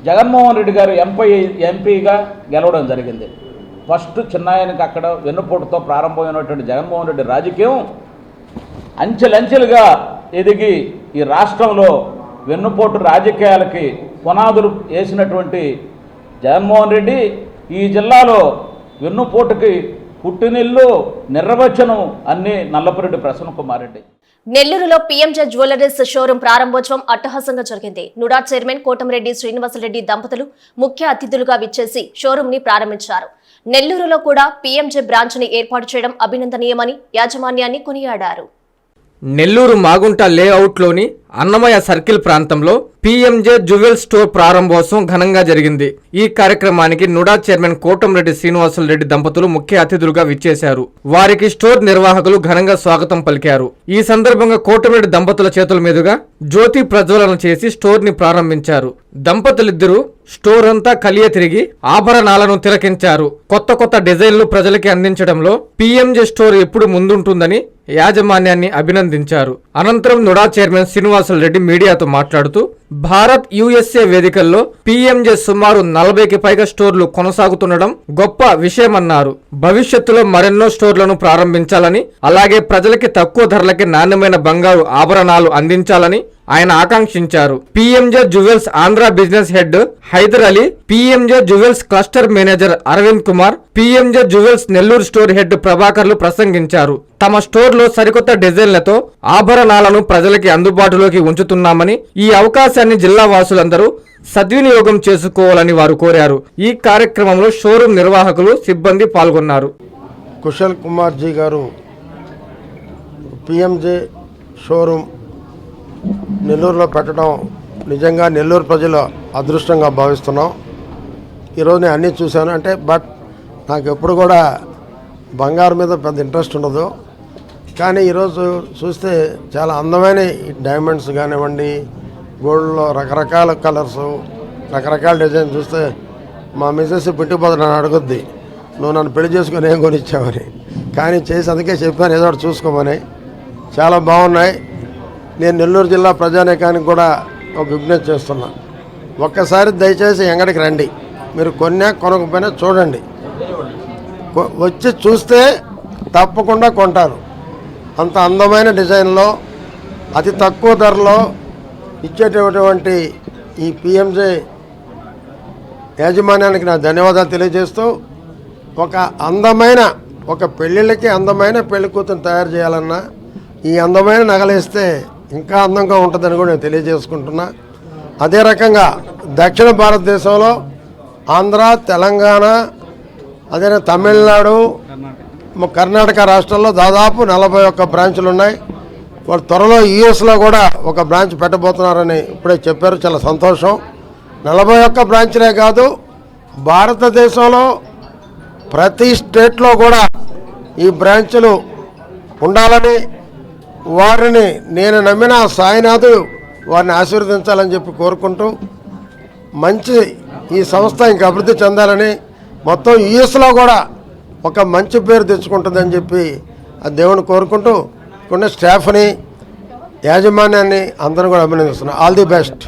జగన్మోహన్ రెడ్డి గారు ఎంపీగా గెలవడం జరిగింది. ఫస్ట్ చిన్నాయనకి అక్కడ వెన్నుపోటుతో ప్రారంభమైనటువంటి జగన్మోహన్ రెడ్డి రాజకీయం అంచెలంచెలుగా ఎదిగి ఈ రాష్ట్రంలో వెన్నుపోటు రాజకీయాలకి పునాదులు వేసినటువంటి జగన్మోహన్ రెడ్డి ఈ జిల్లాలో వెన్నుపోటుకి పుట్టినిల్లు నిర్వచనం అన్ని నల్లపరెడ్డి ప్రసన్నకుమార్ రెడ్డి. నెల్లూరులో పీఎంజే జ్యువెలరీస్ షోరూం ప్రారంభోత్సవం అట్టహాసంగా జరిగింది. నుడా చైర్మన్ కోటంరెడ్డి శ్రీనివాసరెడ్డి దంపతులు ముఖ్య అతిథులుగా విచ్చేసి షోరూం ని ప్రారంభించారు. నెల్లూరులో కూడా పీఎంజే బ్రాంచ్ ని ఏర్పాటు చేయడం అభినందనీయమని యాజమాన్యాన్ని కొనియాడారు. నెల్లూరు మాగుంట లేఅవుట్లోని అన్నమయ్య సర్కిల్ ప్రాంతంలో పీఎంజే జ్యువెల్ స్టోర్ ప్రారంభోత్సవం ఘనంగా జరిగింది. ఈ కార్యక్రమానికి నుడా చైర్మన్ కోటంరెడ్డి శ్రీనివాసులరెడ్డి దంపతులు ముఖ్య అతిథులుగా విచ్చేశారు. వారికి స్టోర్ నిర్వాహకులు ఘనంగా స్వాగతం పలికారు. ఈ సందర్భంగా కోటంరెడ్డి దంపతుల చేతుల మీదుగా జ్యోతి ప్రజ్వలన చేసి స్టోర్ ని ప్రారంభించారు. దంపతులిద్దరూ స్టోర్ అంతా కలియ తిరిగి ఆభరణాలను తిలకించారు. కొత్త కొత్త డిజైన్లు ప్రజలకి అందించడంలో పీఎంజే స్టోర్ ఎప్పుడు ముందుంటుందని యాజమాన్యాన్ని అభినందించారు. అనంతరం నుడా చైర్మన్ శ్రీనివాసులరెడ్డి మీడియాతో మాట్లాడుతూ భారత్ యుఎస్ఏ వేదికల్లో పీఎంజే సుమారు 40కి పైగా స్టోర్లు కొనసాగుతుండడం గొప్ప విషయమన్నారు. భవిష్యత్తులో మరెన్నో స్టోర్లను ప్రారంభించాలని, అలాగే ప్రజలకి తక్కువ ధరలకి నాణ్యమైన బంగారు ఆభరణాలు అందించాలని ఆయన ఆకాంక్షించారు. PMJ jewels Andhra business head Hyder Ali, PMJ jewels cluster manager Aravind Kumar, PMJ jewels Nellore store head ప్రభాకర్లు ప్రసంగించారు. తమ స్టోర్లో సరికొత్త డిజైన్లతో ఆభరణాలను ప్రజలకి అందుబాటులోకి ఉంచుతున్నామని, ఈ అవకాశాన్ని జిల్లా వాసులందరూ సద్వినియోగం చేసుకోవాలని వారు కోరారు. ఈ కార్యక్రమంలో షోరూం నిర్వాహకులు, సిబ్బంది పాల్గొన్నారు. కుశల్ కుమార్ జీ గారు పిఎంజే షోరూమ్ నెల్లూరులో పెట్టడం నిజంగా నెల్లూరు ప్రజల అదృష్టంగా భావిస్తున్నాం. ఈరోజు నేను అన్నీ చూశాను. బట్ నాకు ఎప్పుడు కూడా బంగారం మీద పెద్ద ఇంట్రెస్ట్ ఉండదు. కానీ ఈరోజు చూస్తే చాలా అందమైన డైమండ్స్ కానివ్వండి, గోల్డ్లో రకరకాల కలర్స్, రకరకాల డిజైన్ చూస్తే మా మిసెస్ పెట్టుబడి నన్ను అడుగుద్ది, నువ్వు నన్ను పెళ్లి చేసుకొని ఏం కొనిచ్చావని. కానీ చేసి అందుకే చెప్పాను, ఏదో ఒకటి చూసుకోమని. చాలా బాగున్నాయి. నేను నెల్లూరు జిల్లా ప్రజానీకానికి కూడా ఒక విజ్ఞప్తి చేస్తున్నా, ఒక్కసారి దయచేసి ఎంగడికి రండి. మీరు కొనకపోయినా చూడండి, వచ్చి చూస్తే తప్పకుండా కొంటారు. అంత అందమైన డిజైన్లో అతి తక్కువ ధరలో ఇచ్చేటటువంటి ఈ పిఎంజే యాజమాన్యానికి నా ధన్యవాదాలు తెలియజేస్తూ, ఒక పెళ్ళిళ్ళకి అందమైన పెళ్లి కూతురు తయారు చేయాలన్నా ఈ అందమైన నగలేస్తే ఇంకా అందంగా ఉంటుందని కూడా నేను తెలియజేసుకుంటున్నా. అదే రకంగా దక్షిణ భారతదేశంలో ఆంధ్ర, తెలంగాణ, అదే తమిళనాడు, కర్ణాటక రాష్ట్రాల్లో దాదాపు 41 బ్రాంచులు ఉన్నాయి. వాళ్ళు త్వరలో యూఎస్లో కూడా ఒక బ్రాంచ్ పెట్టబోతున్నారని ఇప్పుడే చెప్పారు. చాలా సంతోషం. 41 బ్రాంచ్లే కాదు, భారతదేశంలో ప్రతి స్టేట్లో కూడా ఈ బ్రాంచులు ఉండాలని, వారిని నేను నమ్మిన సాయినాథు వారిని ఆశీర్వదించాలని చెప్పి కోరుకుంటూ, మంచి ఈ సంస్థ ఇంకా అభివృద్ధి చెందాలని, మొత్తం యూఎస్లో కూడా ఒక మంచి పేరు తెచ్చుకుంటుందని చెప్పి ఆ దేవుని కోరుకుంటూ, కొన్ని స్టాఫ్ని, యాజమాన్యాన్ని అందరూ కూడా అభినందిస్తున్నాను. All the best.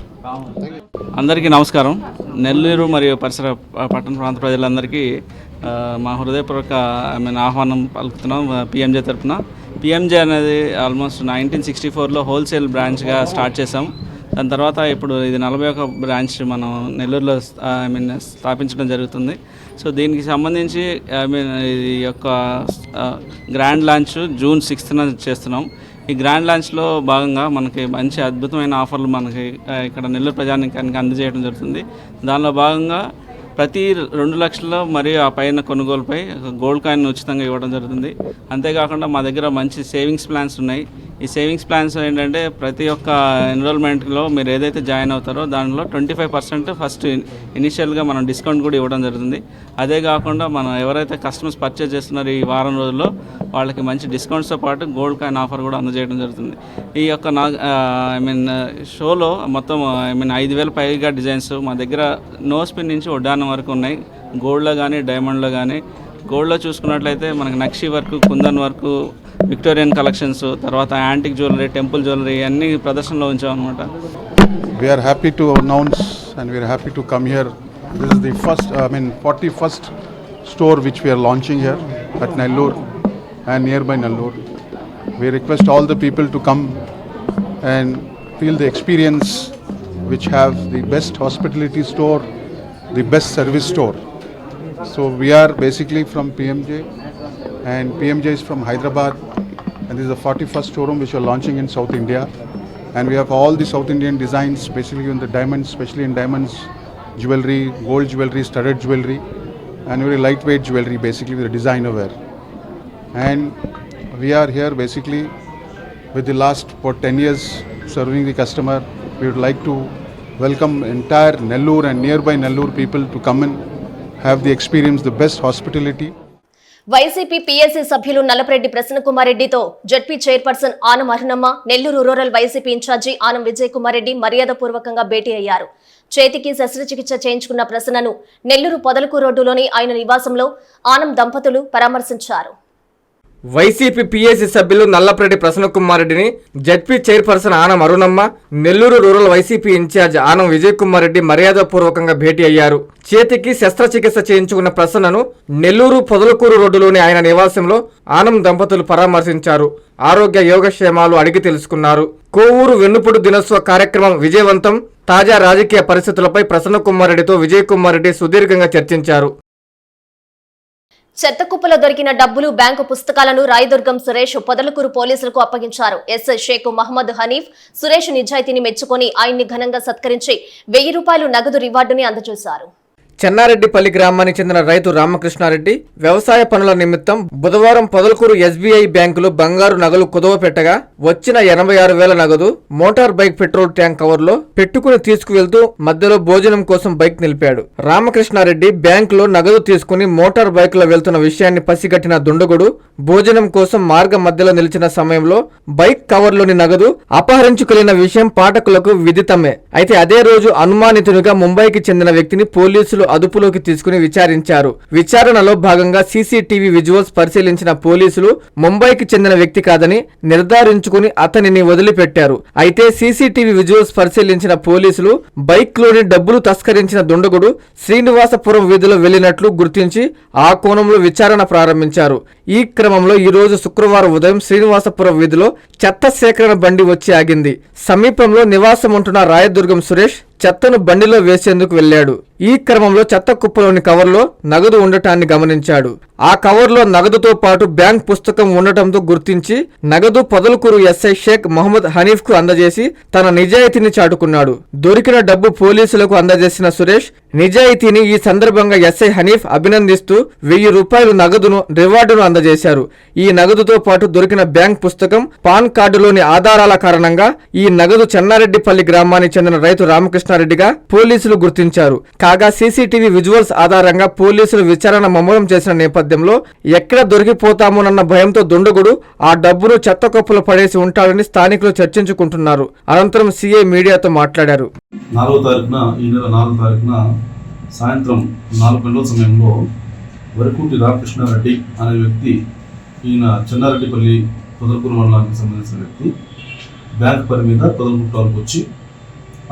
అందరికీ నమస్కారం. నెల్లూరు మరియు పరిసర పట్టణ ప్రాంత ప్రజలందరికీ మా హృదయపూర్వక ఆహ్వానం పలుకుతున్నాం పిఎంజే తరఫున. పిఎంజే అనేది ఆల్మోస్ట్ 1964లో హోల్సేల్ బ్రాంచ్గా స్టార్ట్ చేసాం. దాని తర్వాత ఇప్పుడు ఇది 41 బ్రాంచ్ మనం నెల్లూరులో స్థాపించడం జరుగుతుంది. సో దీనికి సంబంధించి ఇది యొక్క గ్రాండ్ లాంచ్ జూన్ 6న చేస్తున్నాం. ఈ గ్రాండ్ లాంచ్లో భాగంగా మనకి మంచి అద్భుతమైన ఆఫర్లు మనకి ఇక్కడ నెల్లూరు ప్రజానీకానికి అందజేయడం జరుగుతుంది. దానిలో భాగంగా ప్రతి 2 లక్షల మరియు ఆ పైన కొనుగోలుపై గోల్డ్ కాయిన్ ఉచితంగా ఇవ్వడం జరుగుతుంది. అంతేకాకుండా మా దగ్గర మంచి సేవింగ్స్ ప్లాన్స్ ఉన్నాయి. ఈ సేవింగ్స్ ప్లాన్స్ ఏంటంటే ప్రతి ఒక్క ఎన్రోల్మెంట్లో మీరు ఏదైతే జాయిన్ అవుతారో దానిలో 25% ఫస్ట్ ఇనిషియల్గా మనం డిస్కౌంట్ కూడా ఇవ్వడం జరుగుతుంది. అదే కాకుండా మనం ఎవరైతే కస్టమర్స్ పర్చేజ్ చేస్తున్నారో ఈ వారం రోజుల్లో వాళ్ళకి మంచి డిస్కౌంట్స్తో పాటు గోల్డ్ కాయిన్ ఆఫర్ కూడా అందజేయడం జరుగుతుంది. ఈ యొక్క షోలో మొత్తం 5,000 పైగా డిజైన్స్ మా దగ్గర నో స్పిన్ నుంచి వడ్డానం వరకు ఉన్నాయి. గోల్డ్లో కానీ డైమండ్లో కానీ. గోల్డ్లో చూసుకున్నట్లయితే మనకి nakshi work, kundan work, Victorian collections, తర్వాత యాంటిక్ జ్యువెలరీ, టెంపుల్ జ్యువెలరీ అన్నీ ప్రదర్శనలో ఉంచామన్నమాట. We are happy to announce and we are happy to come here. This is the 41st store which we are launching here at Nellore and nearby Nellore. We request all the people to come and feel the experience which have the best hospitality store, the best service store. So we are basically from PMJ and PMJ is from Hyderabad, and this is the 41st showroom which we are launching in South India, and we have all the South Indian designs, basically in the diamonds, especially in diamonds, jewelry, gold jewelry, studded jewelry, and very lightweight jewelry, basically with the designer wear. And we are here basically with the last for 10 years serving the customer. We would like to welcome entire Nellore and nearby Nellore people to come and have the experience, the best hospitality. YCP PSC సభ్యులు నల్లపరెడ్డి ప్రసన్నకుమార్ రెడ్డితో ZP chairperson Anam Arunamma, Nellore rural YCP incharge Anam Vijay Kumar Reddy మర్యాదపూర్వకంగా భేటీ అయ్యారు. చేతికి శస్త్రచికిత్స చేయించుకున్న ప్రసన్నను నెల్లూరు పొదలకు రోడ్డులోని ఆయన నివాసంలో ఆనం దంపతులు పరామర్శించారు. వైసీపీ పీఏసీ సభ్యులు నల్లపరెడ్డి ప్రసన్నకుమార్ రెడ్డిని ZP chairperson Anam Arunamma, Nellore rural YCP incharge Anam Vijay Kumar Reddy మర్యాదపూర్వకంగా భేటీ అయ్యారు. చేతికి శస్త్రచికిత్స చేయించుకున్న ప్రసన్నను నెల్లూరు పొదలకూరు రోడ్డులోని ఆయన నివాసంలో ఆనం దంపతులు పరామర్శించారు. ఆరోగ్య యోగక్షేమాలు అడిగి తెలుసుకున్నారు. కోవూరు వెన్నుపొడు దినోత్సవ కార్యక్రమం విజయవంతం. తాజా రాజకీయ పరిస్థితులపై ప్రసన్నకుమార్ రెడ్డితో విజయ్ కుమార్ రెడ్డి సుదీర్ఘంగా చర్చించారు. చెత్తకుప్పలో దొరికిన డబ్బులు, బ్యాంకు పుస్తకాలను రాయదుర్గం సురేష్ పొదలకూరు పోలీసులకు అప్పగించారు. ఎస్ఐ షేక్ మహమ్మద్ హనీఫ్ సురేష్ నిజాయితీని మెచ్చుకొని ఆయన్ని ఘనంగా సత్కరించి 1000 రూపాయలు నగదు రివార్డుని అందజేశారు. చెన్నారెడ్డిపల్లి గ్రామానికి చెందిన రైతు రామకృష్ణారెడ్డి వ్యవసాయ పనుల నిమిత్తం బుధవారం పొదలకూరు ఎస్బీఐ బ్యాంకులో బంగారు నగలు కుదవ పెట్టగా వచ్చిన 86,000 నగదు మోటార్ బైక్ పెట్రోల్ ట్యాంక్ కవర్లో పెట్టుకుని తీసుకువెళ్తూ మధ్యలో భోజనం కోసం బైక్ నిలిపాడు. రామకృష్ణారెడ్డి బ్యాంకులో నగదు తీసుకుని మోటార్ బైక్ లో వెళ్తున్న విషయాన్ని పసిగట్టిన దుండగుడు భోజనం కోసం మార్గ మధ్యలో నిలిచిన సమయంలో బైక్ కవర్లోని నగదు అపహరించుకెళ్లిన విషయం పాఠకులకు విదితమే. అయితే అదే రోజు అనుమానితునిగా ముంబైకి చెందిన వ్యక్తిని పోలీసులు అదుపులోకి తీసుకుని విచారించారు. విచారణలో భాగంగా సీసీటీవీ విజువల్స్ పరిశీలించిన పోలీసులు ముంబైకి చెందిన వ్యక్తి కాదని నిర్ధారించుకుని అతనిని వదిలిపెట్టారు. అయితే సీసీటీవీ విజువల్స్ పరిశీలించిన పోలీసులు బైక్ లోని డబ్బులు తస్కరించిన దుండగుడు శ్రీనివాసపురం వీధిలో వెళ్లినట్లు గుర్తించి ఆ కోణంలో విచారణ ప్రారంభించారు. ఈ క్రమంలో ఈ రోజు శుక్రవారం ఉదయం శ్రీనివాసపురం వీధిలో చెత్త సేకరణ బండి వచ్చి ఆగింది. సమీపంలో నివాసం ఉంటున్న రాయదుర్గం సురేష్ చెత్తను బండిలో వేసేందుకు వెళ్లాడు. ఈ క్రమంలో చెత్త కుప్పలోని కవర్లో నగదు ఉండటాన్ని గమనించాడు. ఆ కవర్లో నగదుతో పాటు బ్యాంక్ పుస్తకం ఉండటంతో గుర్తించి నగదు పొదలకూరు ఎస్ఐ షేక్ మహమ్మద్ హనీఫ్ కు అందజేసి తన నిజాయితీని చాటుకున్నాడు. దొరికిన డబ్బు పోలీసులకు అందజేసిన సురేష్ నిజాయితీని ఈ సందర్భంగా ఎస్ఐ హనీఫ్ అభినందిస్తూ 1000 రూపాయలు నగదును రివార్డును అందజేశారు. ఈ నగదుతో పాటు దొరికిన బ్యాంక్ పుస్తకం, పాన్ కార్డులోని ఆధారాల కారణంగా ఈ నగదు చెన్నారెడ్డిపల్లి గ్రామానికి చెందిన రైతు రామకృష్ణారెడ్డిగా పోలీసులు గుర్తించారు. కాగా సీసీటీవీ విజువల్స్ ఆధారంగా పోలీసులు విచారణ ముమ్మరం చేసిన నేపథ్యంలో ఎక్కడ దొరికిపోతామోనన్న భయంతో దుండగుడు ఆ డబ్బును చెత్త కుప్పలో పడేసి ఉంటాడని స్థానికులు చర్చించుకుంటున్నారు. అనంతరం సీఐ మీడియాతో మాట్లాడారు. 4వ తారీఖున ఈ నెల 4వ తారీఖున సాయంత్రం 4 గంటల సమయంలో వరకుంటి రామకృష్ణారెడ్డి అనే వ్యక్తి, ఈయన చెన్నారెడ్డిపల్లి పొదలకూరు మండలానికి సంబంధించిన వ్యక్తి, బ్యాంక్ పని మీద పొదలకూరు టాల్కి వచ్చి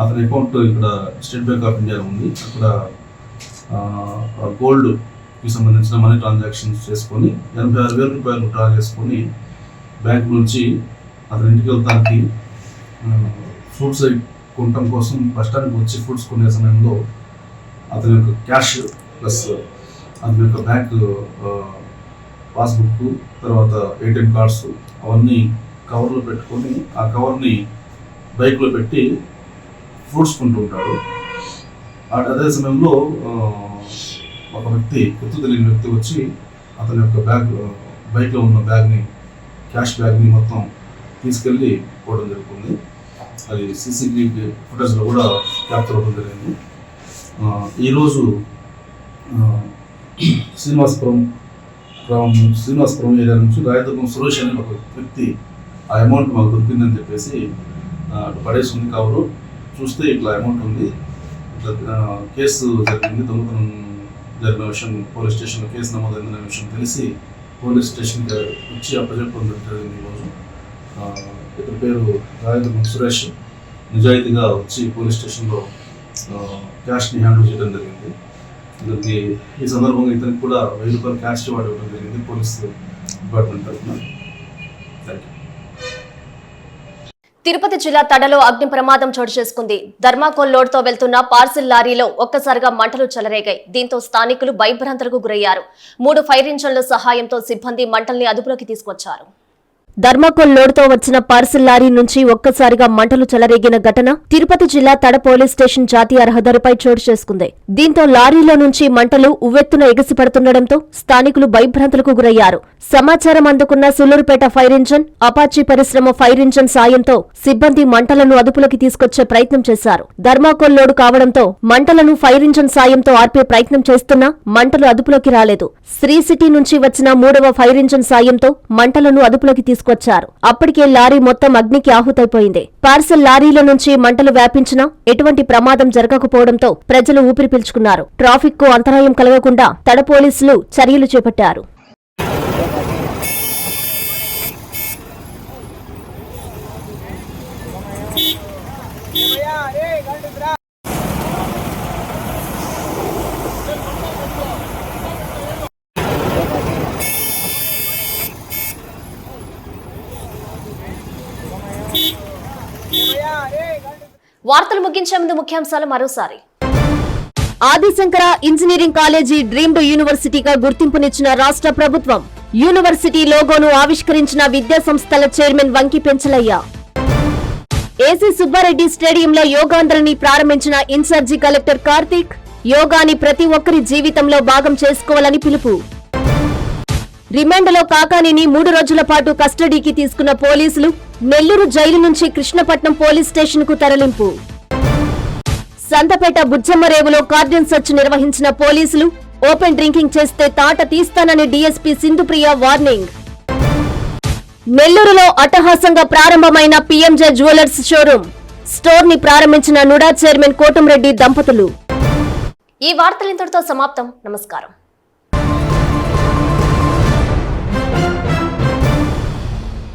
అతని అకౌంట్ ఇక్కడ స్టేట్ బ్యాంక్ ఆఫ్ ఇండియా ఉంది. అక్కడ గోల్డ్కి సంబంధించిన మనీ ట్రాన్సాక్షన్స్ చేసుకొని 86,000 రూపాయలు డ్రా చేసుకొని బ్యాంక్ నుంచి అతని ఇంటికి వెళ్తానికి ఫ్రూట్స్ కొనటం కోసం బస్ స్టాండ్కి వచ్చి ఫ్రూట్స్ కొనే సమయంలో అతని యొక్క క్యాష్ ప్లస్ అతని యొక్క బ్యాంక్ పాస్బుక్, తర్వాత ఏటీఎం కార్డ్స్ అవన్నీ కవర్లో పెట్టుకొని ఆ కవర్ని బైక్లో పెట్టి ఫ్రూట్స్ కొంటూ ఉంటాడు. అదే సమయంలో ఒక వ్యక్తి, గుర్తు తెలియని వ్యక్తి వచ్చి అతని యొక్క బైక్లో ఉన్న క్యాష్ బ్యాగ్ని మొత్తం తీసుకెళ్ళి పోవడం జరుగుతుంది. అది సీసీటీవీ ఫుటేజ్లో కూడా క్యాప్చర్ అవ్వడం జరిగింది. ఈరోజు శ్రీనివాసపురం ఏరియా నుంచి రాయదుర్గం సురేష్ అనే ఒక వ్యక్తి ఆ అమౌంట్ మాకు దొరికిందని చెప్పేసి అటు పడేసి ఉంది. కవరు చూస్తే ఇట్లా అమౌంట్ ఉంది, ఇట్లా కేసు జరిగింది, దొంగతనం జరిగిన విషయం పోలీస్ స్టేషన్లో కేసు నమోదైందనే విషయం తెలిసి పోలీస్ స్టేషన్కి వచ్చి అప్పచెప్పడం జరిగింది. ఈరోజు ఇతని పేరు రాయదుర్గం సురేష్ నిజాయితీగా వచ్చి పోలీస్ స్టేషన్లో క్యాష్ని హ్యాండిల్ చేయడం జరిగింది. ఈ సందర్భంగా ఇతనికి కూడా 1000 రూపాయలు క్యాష్ ఇవ్వడం జరిగింది పోలీస్ డిపార్ట్మెంట్ తరఫున. Thank you. తిరుపతి జిల్లా తడలో అగ్ని ప్రమాదం చోటు చేసుకుంది. ధర్మాకోల్ లోడ్తో వెళ్తున్న పార్సిల్ లారీలో ఒక్కసారిగా మంటలు చెలరేగాయి. దీంతో స్థానికులు భయభ్రాంతులకు గురయ్యారు. 3 ఫైర్ ఇంజన్ల సహాయంతో సిబ్బంది మంటల్ని అదుపులోకి తీసుకొచ్చారు. ధర్మాకోల్ లోడ్తో వచ్చిన పార్సిల్ లారీ నుంచి ఒక్కసారిగా మంటలు చెలరేగిన ఘటన తిరుపతి జిల్లా తడ పోలీస్ స్టేషన్ జాతీయ రహదారిపై చోటు చేసుకుంది. దీంతో లారీలో నుంచి మంటలు ఉవ్వెత్తున ఎగసిపడుతుండటంతో స్థానికులు భయభ్రాంతులకు గురయ్యారు. సమాచారం అందుకున్న సుల్లూరుపేట ఫైర్ ఇంజన్, అపాచీ పరిశ్రమ ఫైర్ ఇంజన్ సాయంతో సిబ్బంది మంటలను అదుపులోకి తీసుకొచ్చే ప్రయత్నం చేశారు. ధర్మాకోల్ లోడు కావడంతో మంటలను ఫైర్ ఇంజన్ సాయంతో ఆర్పే ప్రయత్నం చేస్తున్నా మంటలు అదుపులోకి రాలేదు. శ్రీ సిటీ నుంచి వచ్చిన 3వ ఫైర్ ఇంజన్ సాయంతో మంటలను అదుపులోకి తీసుకొచ్చారు. అప్పటికే లారీ మొత్తం అగ్నికి ఆహుతైపోయింది. పార్సల్ లారీల నుంచి మంటలు వ్యాపించినా ఎటువంటి ప్రమాదం జరగకపోవడంతో ప్రజలు ఊపిరి పీల్చుకున్నారు. ట్రాఫిక్ కు అంతరాయం కలగకుండా తడ పోలీసులు చర్యలు చేపట్టారు. వార్తలు ముగించే ముందు ముఖ్యాంశాలు మరోసారి. ఆదిశంకర ఇంజనీరింగ్ కాలేజీ డ్రీమ్డ్ యూనివర్సిటీగా గుర్తింపునిచ్చిన రాష్ట్ర ప్రభుత్వం. యూనివర్సిటీ లోగోను ఆవిష్కరించిన విద్యా సంస్థల చైర్మన్ వంకి పెంచలయ్య. ఏసీ సుబ్బారెడ్డి స్టేడియంలో యోగాంధ్రని ప్రారంభించిన ఇన్ఛార్జి కలెక్టర్ కార్తీక్. యోగాని ప్రతి ఒక్కరి జీవితంలో భాగం చేసుకోవాలని పిలుపు. రిమాండ్లో కాకానిని 3 రోజుల పాటు కస్టడీకి తీసుకున్న పోలీసులు. నెల్లూరు జైలు నుంచి కృష్ణపట్నం పోలీస్ స్టేషన్ కు తరలింపు. సంతపేట బుజ్జమ్మరేవులో కార్డన్ సెర్చ్ నిర్వహించిన పోలీసులు. ఓపెన్ డ్రింకింగ్ చేస్తే తాట తీస్తానని డీఎస్పీ సింధుప్రియ వార్నింగ్. నెల్లూరులో అట్టహాసంగా ప్రారంభమైన పీఎంజే జ్యువెలర్స్ షోరూం. స్టోర్ ని ప్రారంభించిన నుడా చైర్మన్ కోటంరెడ్డి దంపతులు. ఈ వార్తలు ఇంతటితో సమాప్తం. నమస్కారం.